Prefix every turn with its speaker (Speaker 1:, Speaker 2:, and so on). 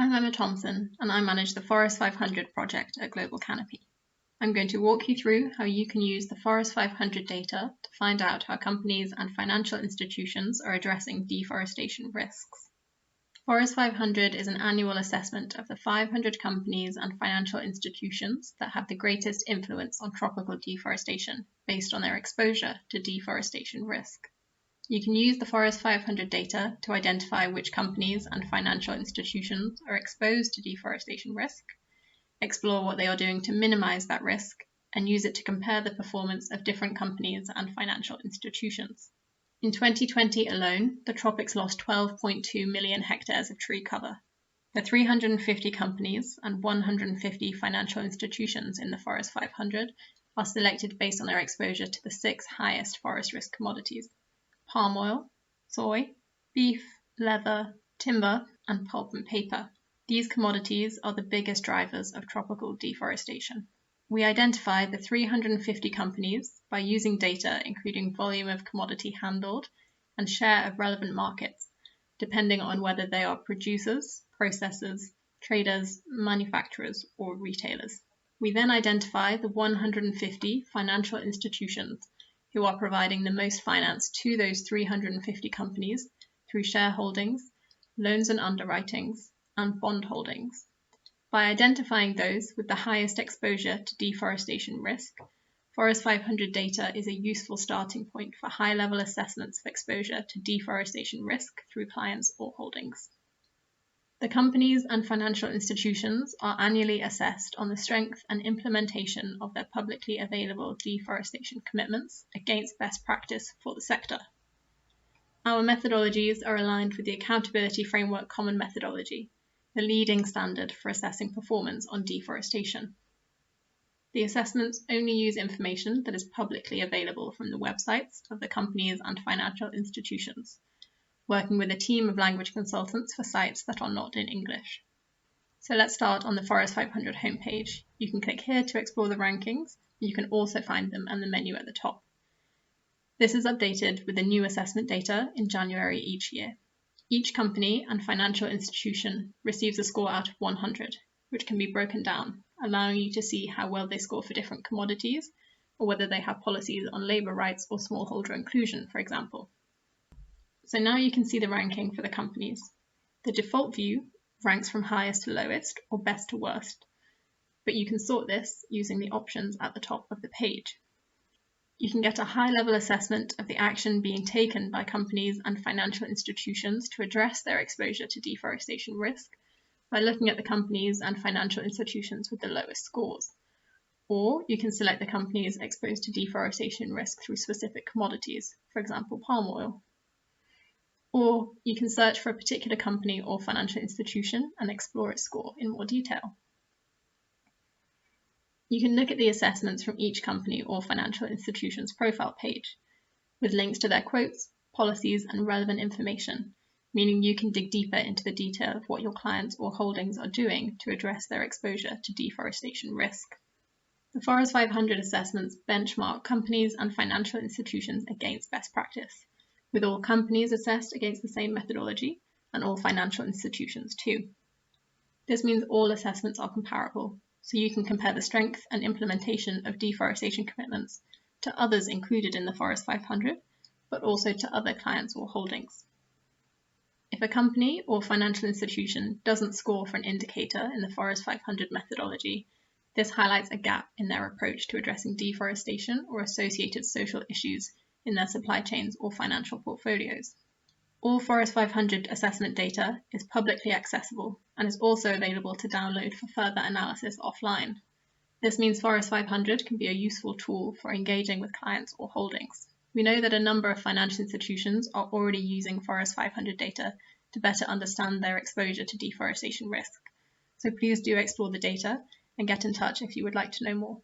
Speaker 1: I'm Emma Thomson, and I manage the Forest 500 project at Global Canopy. I'm going to walk you through how you can use the Forest 500 data to find out how companies and financial institutions are addressing deforestation risks. Forest 500 is an annual assessment of the 500 companies and financial institutions that have the greatest influence on tropical deforestation based on their exposure to deforestation risk. You can use the Forest 500 data to identify which companies and financial institutions are exposed to deforestation risk, explore what they are doing to minimize that risk, and use it to compare the performance of different companies and financial institutions. In 2020 alone, the tropics lost 12.2 million hectares of tree cover. The 350 companies and 150 financial institutions in the Forest 500 are selected based on their exposure to the 6 highest forest risk commodities: palm oil, soy, beef, leather, timber, and pulp and paper. These commodities are the biggest drivers of tropical deforestation. We identify the 350 companies by using data including volume of commodity handled and share of relevant markets, depending on whether they are producers, processors, traders, manufacturers, or retailers. We then identify the 150 financial institutions who are providing the most finance to those 350 companies through shareholdings, loans and underwritings, and bond holdings. By identifying those with the highest exposure to deforestation risk, Forest 500 data is a useful starting point for high-level assessments of exposure to deforestation risk through clients or holdings. The companies and financial institutions are annually assessed on the strength and implementation of their publicly available deforestation commitments against best practice for the sector. Our methodologies are aligned with the Accountability Framework Common Methodology, the leading standard for assessing performance on deforestation. The assessments only use information that is publicly available from the websites of the companies and financial institutions, working with a team of language consultants for sites that are not in English. So let's start on the Forest 500 homepage. You can click here to explore the rankings. You can also find them in the menu at the top. This is updated with the new assessment data in January each year. Each company and financial institution receives a score out of 100, which can be broken down, allowing you to see how well they score for different commodities, or whether they have policies on labour rights or smallholder inclusion, for example. So now you can see the ranking for the companies. The default view ranks from highest to lowest or best to worst, but you can sort this using the options at the top of the page. You can get a high-level assessment of the action being taken by companies and financial institutions to address their exposure to deforestation risk by looking at the companies and financial institutions with the lowest scores. Or you can select the companies exposed to deforestation risk through specific commodities, for example, palm oil. Or you can search for a particular company or financial institution and explore its score in more detail. You can look at the assessments from each company or financial institution's profile page, with links to their quotes, policies, and relevant information, meaning you can dig deeper into the detail of what your clients or holdings are doing to address their exposure to deforestation risk. The Forest 500 assessments benchmark companies and financial institutions against best practice, with all companies assessed against the same methodology and all financial institutions too. This means all assessments are comparable, so you can compare the strength and implementation of deforestation commitments to others included in the Forest 500, but also to other clients or holdings. If a company or financial institution doesn't score for an indicator in the Forest 500 methodology, this highlights a gap in their approach to addressing deforestation or associated social issues in their supply chains or financial portfolios. All Forest 500 assessment data is publicly accessible and is also available to download for further analysis offline. This means Forest 500 can be a useful tool for engaging with clients or holdings. We know that a number of financial institutions are already using Forest 500 data to better understand their exposure to deforestation risk. So please do explore the data and get in touch if you would like to know more.